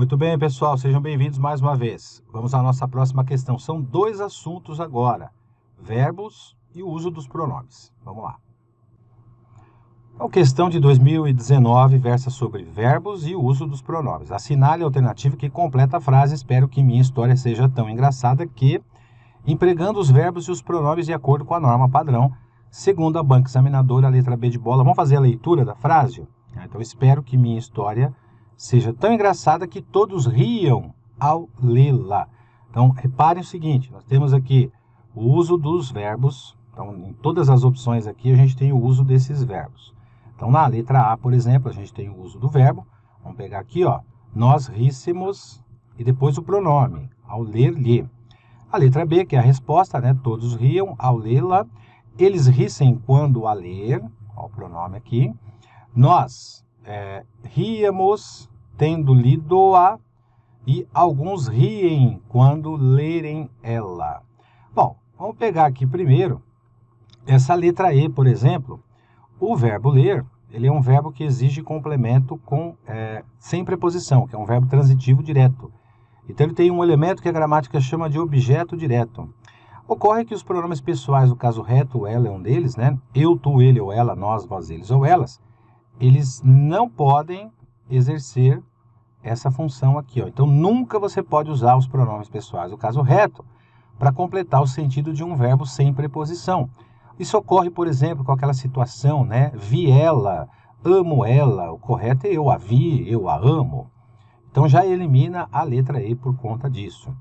Muito bem, pessoal, sejam bem-vindos mais uma vez. Vamos à nossa próxima questão. São dois assuntos agora, verbos e o uso dos pronomes. Vamos lá. A questão de 2019 versa sobre verbos e o uso dos pronomes. Assinale a alternativa que completa a frase: espero que minha história seja tão engraçada que, empregando os verbos e os pronomes de acordo com a norma padrão, segundo a banca examinadora, a letra B de bola. Vamos fazer a leitura da frase? Então, espero que minha história seja tão engraçada que todos riam ao lê-la. Então, reparem o seguinte, nós temos aqui o uso dos verbos. Então, em todas as opções aqui, a gente tem o uso desses verbos. Então, na letra A, por exemplo, a gente tem o uso do verbo. Vamos pegar aqui, ó, nós ríssemos, e depois o pronome, ao ler-lhe. A letra B, que é a resposta, né? Todos riam ao lê-la. Eles rissem quando a ler, ó, o pronome aqui. Nós ríamos tendo lido-a, e alguns riem quando lerem ela. Bom, vamos pegar aqui primeiro essa letra E, por exemplo. O verbo ler, ele é um verbo que exige complemento sem preposição, que é um verbo transitivo direto. Então, ele tem um elemento que a gramática chama de objeto direto. Ocorre que os pronomes pessoais, no caso reto, ela é um deles, né? Eu, tu, ele ou ela, nós, vós, eles ou elas, eles não podem exercer essa função aqui, ó. Então, nunca você pode usar os pronomes pessoais, no caso reto, para completar o sentido de um verbo sem preposição. Isso ocorre, por exemplo, com aquela situação, né? Vi ela, amo ela. O correto é eu a vi, eu a amo. Então, já elimina a letra E por conta disso.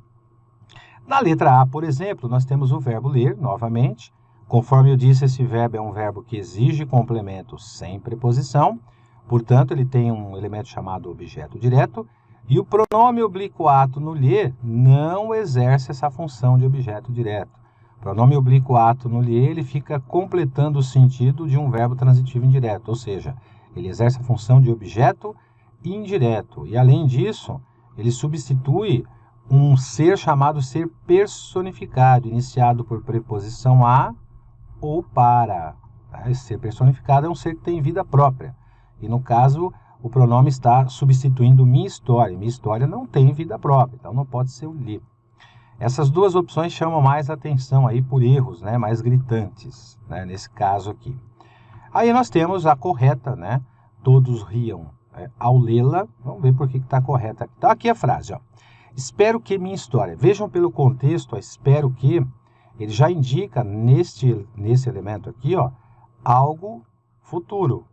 Na letra A, por exemplo, nós temos o verbo ler, novamente. Conforme eu disse, esse verbo é um verbo que exige complemento sem preposição. Portanto, ele tem um elemento chamado objeto direto. E o pronome oblíquo ato no lhe não exerce essa função de objeto direto. O pronome oblíquo ato no lhe, ele fica completando o sentido de um verbo transitivo indireto. Ou seja, ele exerce a função de objeto indireto. E, além disso, ele substitui um ser chamado ser personificado, iniciado por preposição a ou para. Esse ser personificado é um ser que tem vida própria. E, no caso, o pronome está substituindo minha história. Minha história não tem vida própria, então não pode ser o lhe. Essas duas opções chamam mais atenção aí por erros, né, mais gritantes, né, nesse caso aqui. Aí nós temos a correta, né? Todos riam ao lê-la. Vamos ver por que está correta. Então, aqui a frase, ó. Espero que minha história. Vejam pelo contexto, ó, espero que, ele já indica nesse elemento aqui, ó, algo futuro.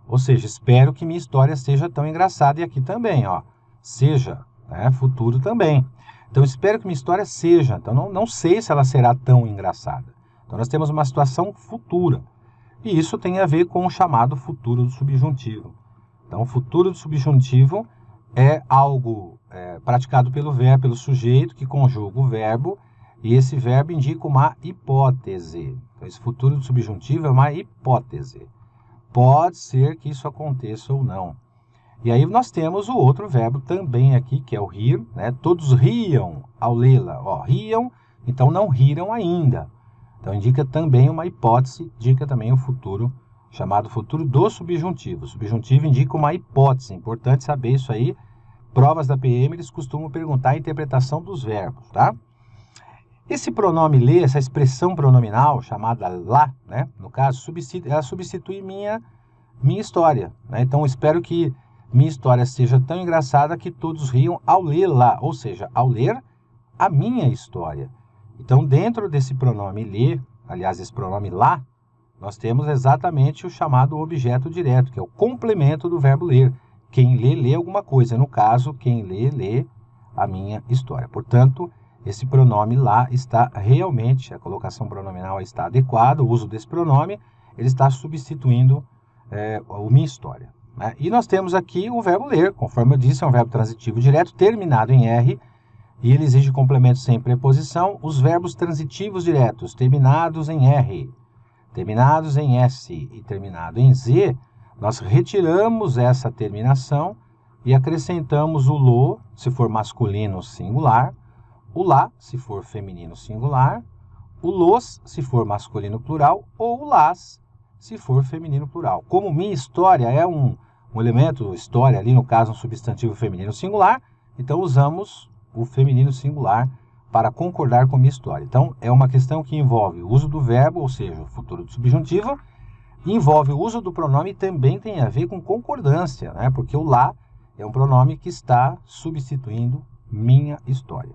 Ou seja, espero que minha história seja tão engraçada. E aqui também, ó, seja, né, futuro também. Então, espero que minha história seja. Então, não sei se ela será tão engraçada. Então, nós temos uma situação futura. E isso tem a ver com o chamado futuro do subjuntivo. Então, o futuro do subjuntivo é algo praticado pelo verbo, pelo sujeito, que conjuga o verbo. E esse verbo indica uma hipótese. Então, esse futuro do subjuntivo é uma hipótese. Pode ser que isso aconteça ou não. E aí nós temos o outro verbo também aqui, que é o rir, né? Todos riam ao lê-la. Ó, riam, então não riram ainda. Então indica também uma hipótese, indica também o futuro, chamado futuro do subjuntivo. O subjuntivo indica uma hipótese. Importante saber isso aí. Provas da PM, eles costumam perguntar a interpretação dos verbos, tá? Esse pronome ler, essa expressão pronominal chamada lá, né? No caso, ela substitui minha história, né? Então, eu espero que minha história seja tão engraçada que todos riam ao lê-la, ou seja, ao ler a minha história. Então, dentro desse pronome ler, aliás, esse pronome lá, nós temos exatamente o chamado objeto direto, que é o complemento do verbo ler. Quem lê, lê alguma coisa. No caso, quem lê, lê a minha história. Portanto, esse pronome lá está realmente, a colocação pronominal está adequada, o uso desse pronome, ele está substituindo o minha história. Né? E nós temos aqui o verbo ler, conforme eu disse, é um verbo transitivo direto, terminado em R, e ele exige complemento sem preposição. Os verbos transitivos diretos, terminados em R, terminados em S e terminado em Z, nós retiramos essa terminação e acrescentamos o lo, se for masculino singular, o lá, se for feminino singular, o los, se for masculino plural, ou o las, se for feminino plural. Como minha história é um elemento, história ali no caso um substantivo feminino singular, Então usamos o feminino singular para concordar com a minha história. Então é uma questão que envolve o uso do verbo, ou seja, o futuro do subjuntivo, envolve o uso do pronome e também tem a ver com concordância, né? Porque o lá é um pronome que está substituindo minha história.